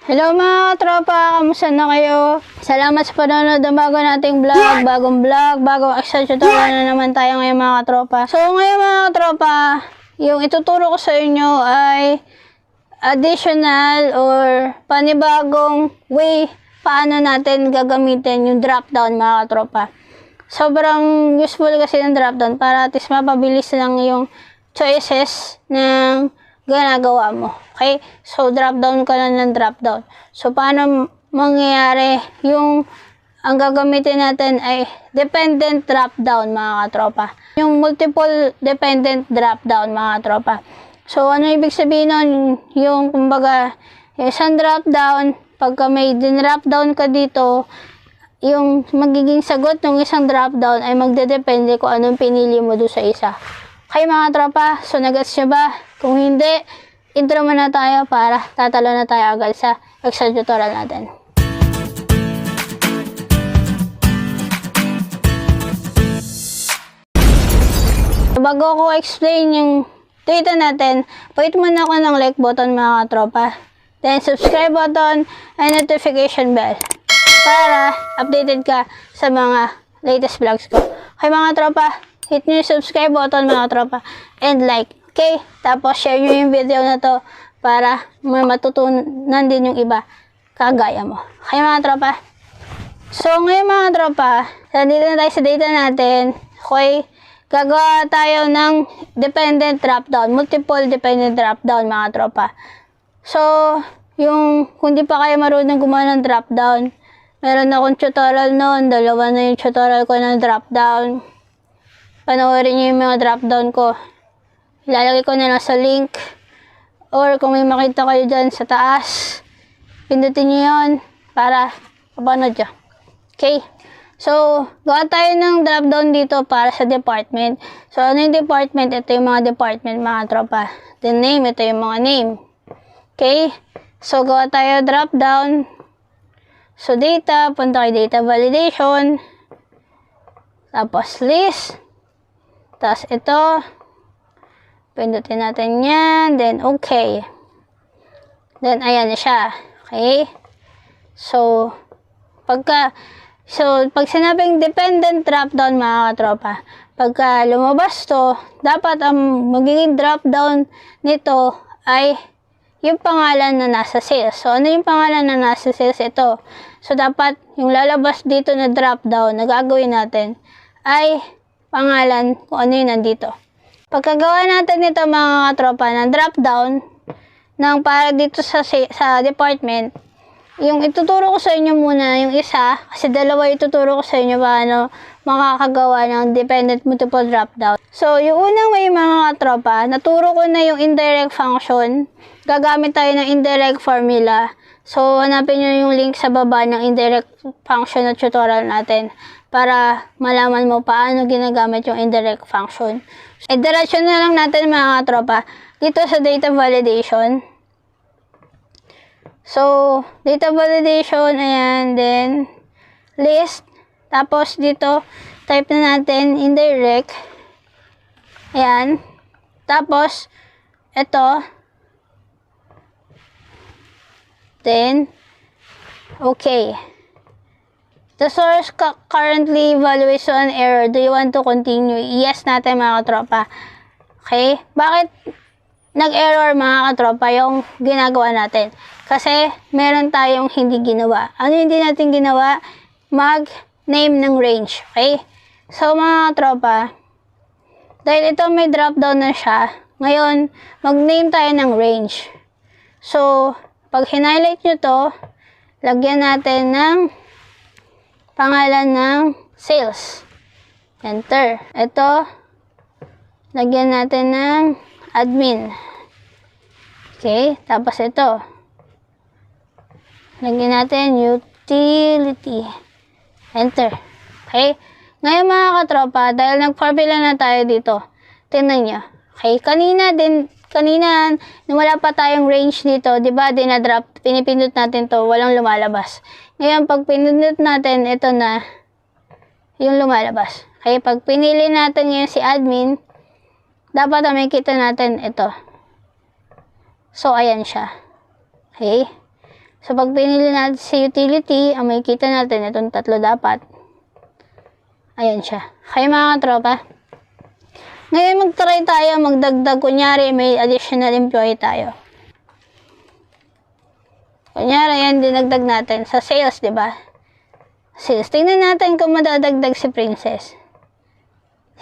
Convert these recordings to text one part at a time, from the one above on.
Hello mga tropa, kamusta na kayo? Salamat sa panonood ng bagong vlog, bagong Excel tutorial na naman tayo ngayon mga tropa. So ngayon mga tropa, yung ituturo ko sa inyo ay additional or panibagong way paano natin gagamitin yung drop down mga tropa. Sobrang useful kasi ng drop down para at least mapabilis lang yung choices ng ginagawa mo. Okay? So, drop down ka lang ng drop down. So, paano mangyayari yung ang gagamitin natin ay dependent drop down mga katropa. Yung multiple dependent drop down mga katropa. So, ano ibig sabihin nun? Yung kumbaga, isang drop down, pagka may din-drop down ka dito, yung magiging sagot ng isang drop down ay magdedepende kung anong pinili mo doon sa isa. Okay mga tropa, so nag-gets nyo ba? Kung hindi, intro muna tayo para tatalo na tayo agad sa Excel tutorial natin. Bago ko explain yung data natin, pahit muna ako ng like button mga tropa. Then subscribe button and notification bell para updated ka sa mga latest vlogs ko. Okay mga tropa, hit nyo yung subscribe button mga tropa and like. Okay? Tapos share nyo yung video na to para may matutunan din yung iba kagaya mo. Okay mga tropa? So ngayon mga tropa, nandito na tayo sa data natin. Okay? Gagawa tayo ng dependent drop down, multiple dependent drop down mga tropa. So, kung di pa kayo marunong gumawa ng drop down, meron akong tutorial noon, dalawa na yung tutorial ko ng drop down. Panoorin nyo yung mga drop down ko. Ilalagay ko na lang sa link. Or kung may makita kayo dyan sa taas, pindutin nyo yun para kapanood nyo. Okay? So, gawa tayo ng drop down dito para sa department. So, ano yung department? Ito yung mga department mga tropa. The name, ito yung mga name. Okay? So, gawa tayo drop down. So, data, punta kay data validation. Tapos, list. Tapos, ito. Pindutin natin yan. Then, okay. Then, ayan na siya. Okay? So, pag sinabing dependent drop down mga katropa, pagka lumabas to, dapat ang magiging drop down nito ay yung pangalan na nasa sales. So, ano yung pangalan na nasa sales? Ito. So, dapat yung lalabas dito na drop down na gagawin natin ay pangalan kung ano yung nandito. Pagkagawa natin nito mga katropa ng drop down ng para dito sa department, yung ituturo ko sa inyo muna yung isa, kasi dalawa ituturo ko sa inyo paano makakagawa ng dependent multiple drop down. So, yung unang way mga katropa, naturo ko na yung indirect function. Gagamit tayo ng indirect formula. So, hanapin nyo yung link sa baba ng indirect function na tutorial natin para malaman mo paano ginagamit yung indirect function. Diretso na lang natin mga katropa dito sa data validation. So, data validation, ayan, then list. Tapos dito, type na natin indirect. Ayan. Tapos, ito. Then, okay. The source currently evaluation error. Do you want to continue? Yes natin mga katropa. Okay? Bakit nag-error mga katropa yung ginagawa natin? Kasi meron tayong hindi ginawa. Ano hindi natin ginawa? Mag-name ng range. Okay? So mga katropa, dahil ito may drop down na siya, ngayon, mag-name tayo ng range. So, pag highlight nyo to, lagyan natin ng pangalan ng sales. Enter. Ito, lagyan natin ng admin. Okay, tapos ito. Lagyan natin utility. Enter. Okay, ngayon mga katropa, dahil nag-formula na tayo dito, tingnan nyo. Okay, kanina, nung wala pa tayong range dito, di ba, dinadrop, pinipindot natin to, walang lumalabas. Ngayon, pag pinindot natin, ito na yung lumalabas. Okay, pag pinili natin ngayon si admin, dapat na makita natin ito. So, ayan siya. Okay? So, pag pinili natin sa utility, ang makikita natin, itong tatlo dapat. Ayan siya. Kaya mga tropa, ngayon mag-try tayo, magdagdag. Kunyari, may additional employee tayo. Kunyari, yan, dinagdag natin sa sales, di ba? Sales. Tingnan natin kung madadagdag si Princess.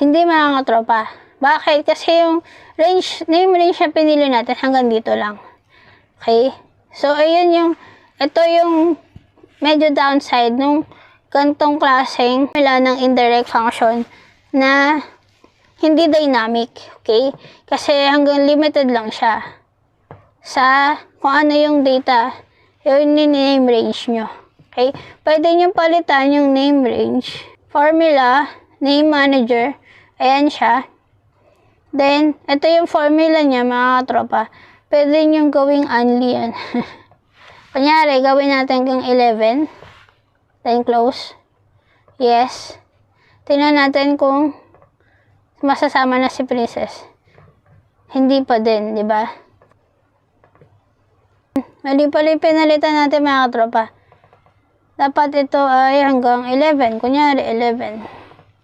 Hindi mga tropa. Bakit? Kasi yung name range na pinili natin hanggang dito lang. Okay? So, ayun ito yung medyo downside nung gantong klaseng wala ng indirect function na hindi dynamic. Okay? Kasi hanggang limited lang siya sa kung ano yung data, yung name range nyo. Okay? Pwede nyo palitan yung name range, formula, name manager, ayan siya. Then, ito yung formula niya, mga tropa. Pwede nyo gawing only yan. Kunyari, gawin natin kung 11. Then, close. Yes. Tingnan natin kung masasama na si Princess. Hindi pa din, di ba? Mali pala yung pinalitan natin, mga tropa. Dapat ito ay hanggang 11. Kunyari, 11.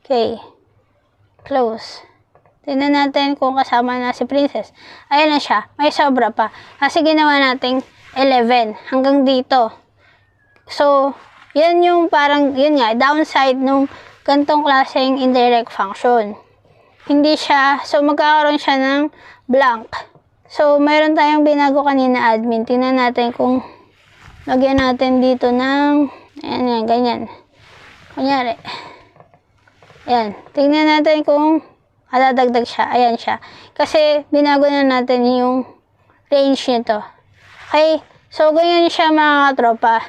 Okay. Close. Tingnan natin kung kasama na si Princess. Ayan na siya. May sobra pa. Kasi ginawa nating 11. Hanggang dito. So, yan yung parang, yun nga, downside nung gantong klaseng indirect function. Hindi siya, so magkakaroon siya ng blank. So, mayroon tayong binago kanina admin. Tingnan natin kung lagyan natin dito ng, ayan, ganyan. Kunyari. Ayan. Tingnan natin kung dadagdag siya. Ayan siya. Kasi, binago na natin yung range nito. Okay? So, ganyan siya mga tropa.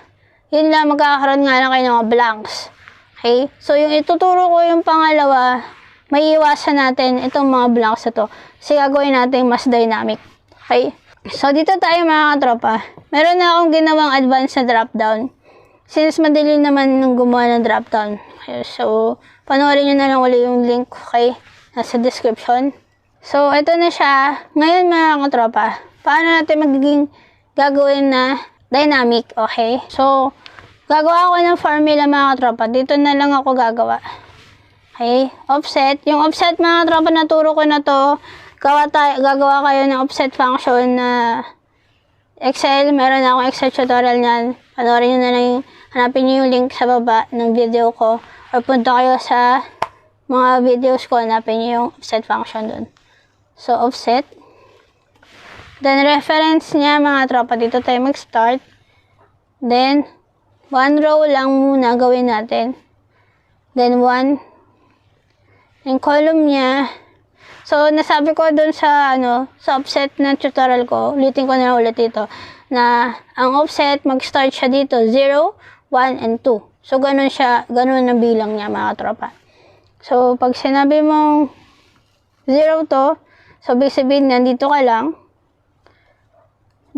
Yun lang, magkakaroon nga lang kayo ng mga blanks. Okay? So, yung ituturo ko yung pangalawa, may iwasan natin itong mga blanks na to. Kasi gagawin natin mas dynamic. Okay? So, dito tayo mga tropa. Meron na akong ginawang advanced na drop-down. Since madali naman nung gumawa ng drop-down. Okay? So, panoorin nyo na lang ulit yung link. Okay? Nasa description. So, ito na siya. Ngayon mga tropa, paano natin magiging gagawin na dynamic, okay? So, gagawa ako ng formula mga tropa. Dito na lang ako gagawa. Okay? Offset. Yung offset mga tropa, naturo ko na to. Gagawa kayo ng offset function na Excel. Meron na akong Excel tutorial niyan. Panoorin nyo na lang hanapin nyo yung link sa baba ng video ko. Or punta kayo sa mga videos ko. Hanapin nyo yung offset function dun. So, offset. Then, reference niya, mga tropa, dito tayo mag-start. Then, 1 row lang muna gawin natin. Then, 1. Yung column niya. So, nasabi ko dun sa, sa offset na tutorial ko, ulitin ko na ulit dito, na ang offset, mag-start siya dito, 0, 1, and 2. So, ganun siya, ganun ang bilang niya, mga tropa. So, pag sinabi mong 0 to, so, ibig sabihin, nandito ka lang.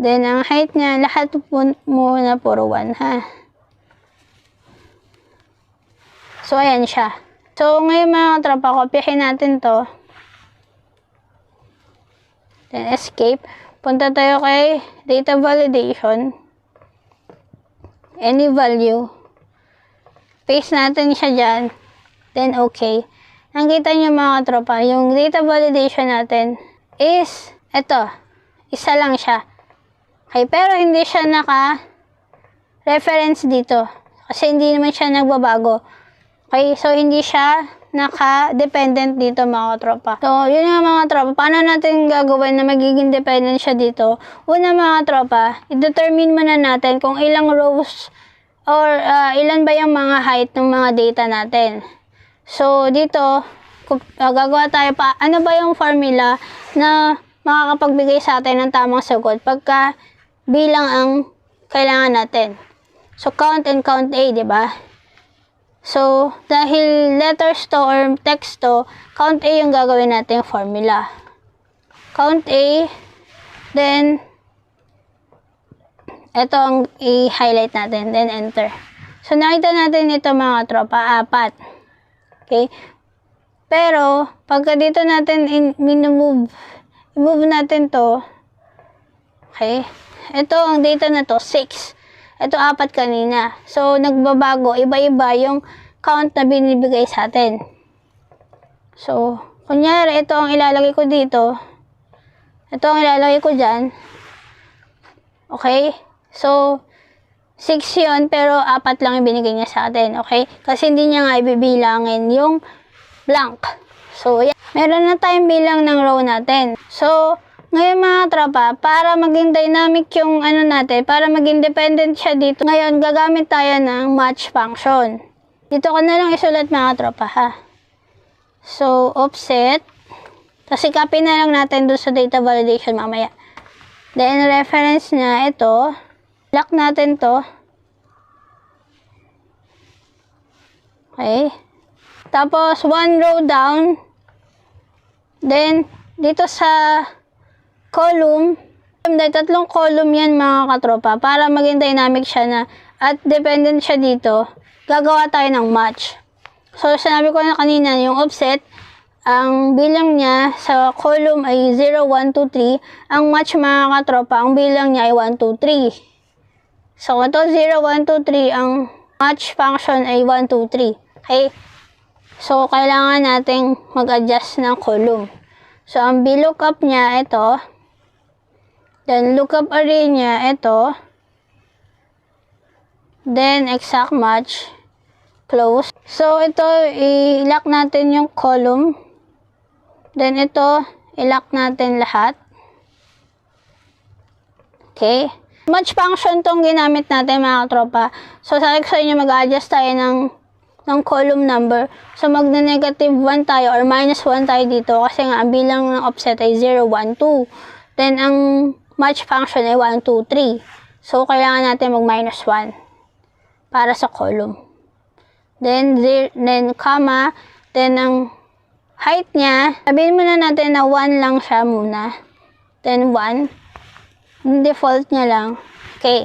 Then, ang height niya, lahat muna puro 1, ha? So, ayan siya. So, ngayon mga tropa, kopyahin natin to. Then, escape. Punta tayo kay data validation. Any value. Paste natin siya dyan. Then, okay. Nakita nyo mga tropa, yung data validation natin is, ito, isa lang siya. Okay, pero hindi siya naka-reference dito. Kasi hindi naman siya nagbabago. Okay, so hindi siya naka-dependent dito mga tropa. So, yun nga mga tropa. Paano natin gagawin na magiging dependent siya dito? Una mga tropa, i-determine muna natin kung ilang rows or ilan ba yung mga height ng mga data natin. So, dito, gagawa tayo pa. Ano ba yung formula na makakapagbigay sa atin ng tamang sagot pagka bilang ang kailangan natin. So, count and count A, di ba? So, dahil letters to or text to, count A yung gagawin natin yung formula. Count A, then, ito ang i-highlight natin, then enter. So, nakita natin ito mga tropa, 4. Okay? Pero, pagka dito natin i-move natin to, okay? Ito, ang data na to, 6. Ito 4 kanina. So, nagbabago. Iba-iba yung count na binibigay sa atin. So, kunyari, ito ang ilalagay ko dito. Ito ang ilalagay ko dyan. Okay? So, 6 yun, pero 4 lang yung binigay niya sa atin. Okay? Kasi hindi niya nga ibibilangin yung blank. So, yan. Meron na tayong bilang ng row natin. So, ngayon mga tropa, para maging dynamic yung ano natin, para maging dependent siya dito, ngayon gagamit tayo ng match function. Dito ko na lang isulat mga tropa ha. So, offset. Kasi copy na lang natin doon sa data validation mamaya. Then, reference niya, ito. Lock natin to. Okay. Tapos, 1 row down. Then, dito sa column, dahil 3 column yan mga katropa, para maging dynamic siya na at dependent siya dito, gagawa tayo ng match. So, sinabi ko na kanina, yung offset, ang bilang niya sa column ay 0, 1, 2, 3. Ang match mga katropa, ang bilang niya ay 1, 2, 3. So, ito 0, 1, 2, 3, ang match function ay 1, 2, 3. Okay? So, kailangan nating mag-adjust ng column. So, ang VLOOKUP niya, ito. Then, lookup array niya, ito. Then, exact match. Close. So, ito, i-lock natin yung column. Then, ito, i-lock natin lahat. Okay. Match function tong ginamit natin, mga tropa. So, sabi ko sa inyo, mag-adjust tayo ng column number. So, magna-negative 1 tayo or minus 1 tayo dito. Kasi nga, ang bilang ng offset ay 0, 1, 2. Then, ang match function ay 1, 2, 3. So, kailangan natin mag-minus 1 para sa column. Then, comma. Then, ang height niya, sabihin muna natin na 1 lang siya muna. Then, 1. Yung default niya lang. Okay.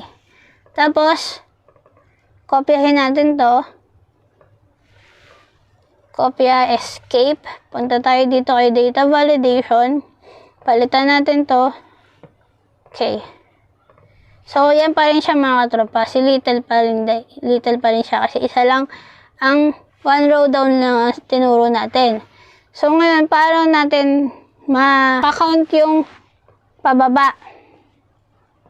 Tapos, kopyahin natin to. Kopya, escape. Punta tayo dito kay data validation. Palitan natin to. Okay. So, yan pa rin siya mga katropa. Si little pa rin siya kasi isa lang ang 1 row down lang tinuro natin. So, ngayon, paano natin ma-count yung pababa?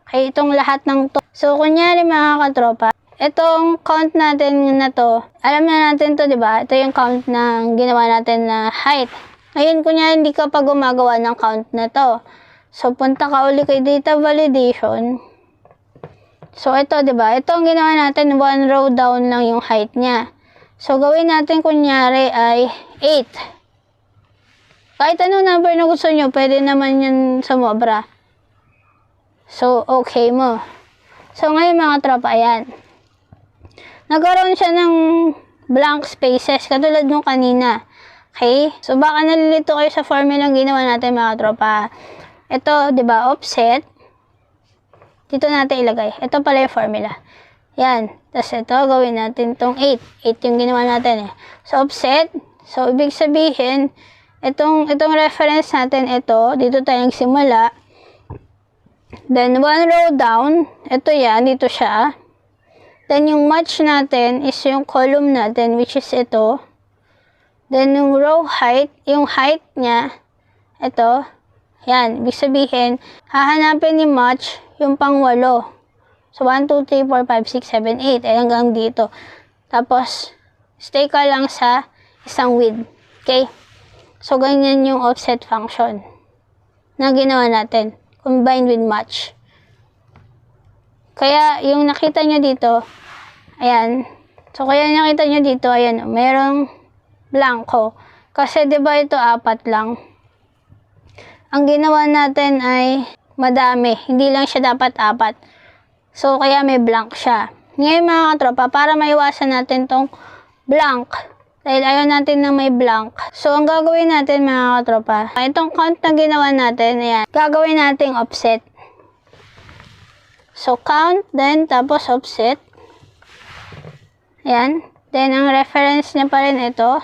Okay, itong lahat ng to. So, kunyari mga katropa, itong count natin na to, alam na natin to, di ba? Ito yung count na ginawa natin na height. Ngayon, kunyari, hindi ka pa gumagawa ng count na to. So, punta ka uli kay data validation. So, ito, diba? Ito ang ginawa natin, 1 row down lang yung height niya. So, gawin natin, kunyari, ay 8. Kahit anong number na gusto nyo, pwede naman yun sumobra. So, okay mo. So, ngayon, mga tropa, ayan. Nagkaroon siya ng blank spaces, katulad nung kanina. Okay? So, baka nalilito kayo sa formula ginawa natin, mga tropa. Ito, di ba, offset. Dito natin ilagay. Ito pala yung formula. Yan. Tapos ito, gawin natin itong 8. 8 yung ginawa natin eh. So, offset. So, ibig sabihin, itong reference natin, ito. Dito tayo nagsimula. Then, 1 row down. Ito yan. Dito siya. Then, yung match natin is yung column natin, which is ito. Then, yung row height, yung height niya, ito. Yan, ibig sabihin, hahanapin ni match yung pang-8. So, 1, 2, 3, 4, 5, 6, 7, 8. Eh, hanggang dito. Tapos, stay ka lang sa isang width. Okay? So, ganyan yung offset function na ginawa natin. Combined with match. Kaya, yung nakita nyo dito, ayan. So, kaya nakita nyo dito, ayan, merong blanco. Kasi, di ba ito 4 lang? Ang ginawa natin ay madami. Hindi lang siya dapat 4. So, kaya may blank siya. Ngayon mga katropa, para maiwasan natin tong blank, dahil ayaw natin na may blank. So, ang gagawin natin mga katropa, itong count na ginawa natin, ayan, gagawin nating offset. So, count, then, tapos offset. Ayan. Then, ang reference niya pa rin ito.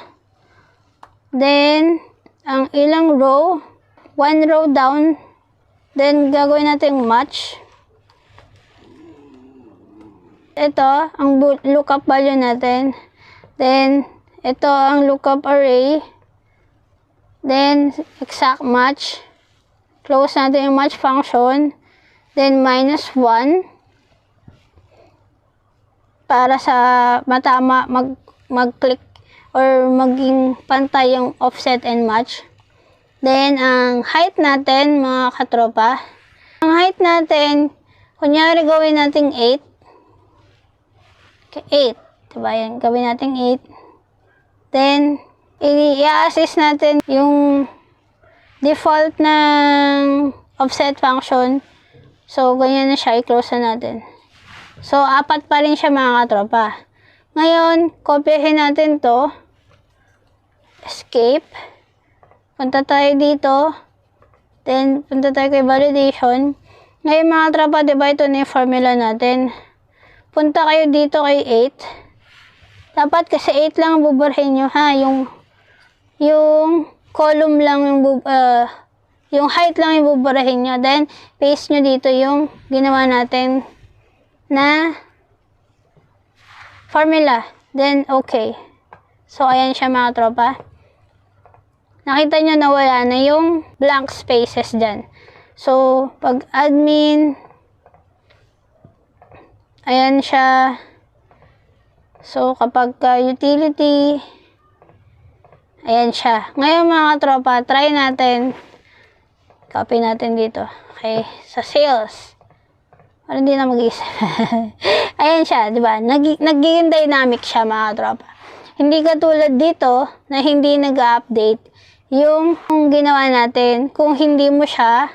Then, ang ilang row, 1 row down, then gagawin natin match. ito, ang lookup value natin. Then, ito ang lookup array. Then, exact match. Close natin yung match function. Then, -1. Para sa matama, mag-click or maging pantay yung offset and match. Then, ang height natin, mga katropa. Ang height natin, kunyari gawin natin 8. 8. Diba yan? Gawin natin 8. Then, i-assist natin yung default ng offset function. So, ganyan na siya. I-close na natin. So, 4 pa rin siya, mga katropa. Ngayon, kopyahin natin to. Escape. Punta tayo dito. Then, punta tayo kay validation. Ngayon, mga tropa, diba ito na yung formula natin. Punta kayo dito kay 8. Dapat kasi 8 lang ang buburahin nyo, ha? Yung column lang, yung height lang yung buburahin nyo. Then, paste nyo dito yung ginawa natin na formula. Then, okay. So, ayan siya, mga tropa. Nakita nyo na wala na yung blank spaces dyan. So, pag admin, ayan siya. So, kapag utility, ayan siya. Ngayon, mga tropa, try natin. Copy natin dito. Okay, sa sales. Para hindi na mag-iisip. Ayan siya, di ba? Nagiging dynamic siya, mga tropa. Hindi katulad dito na hindi nag-update yung ginawa natin kung hindi mo siya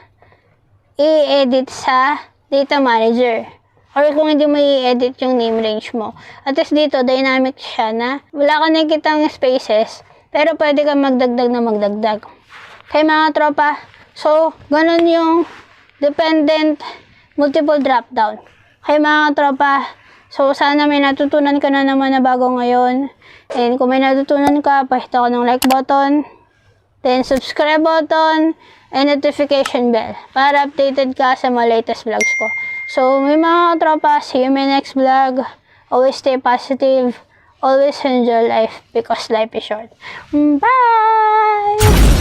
i-edit sa data manager. Or kung hindi mo i-edit yung name range mo. At least dito, dynamic siya na wala ka nakikitang spaces, pero pwede ka magdagdag na magdagdag. Kaya mga tropa, so, ganun yung dependent multiple drop-down. Kaya mga tropa, so sana may natutunan ka na naman na bago ngayon. And kung may natutunan ka, pahit ako ng like button, then subscribe button, and notification bell para updated ka sa mga latest vlogs ko. So, may mga tropa, see you in my next vlog. Always stay positive. Always enjoy life because life is short. Bye!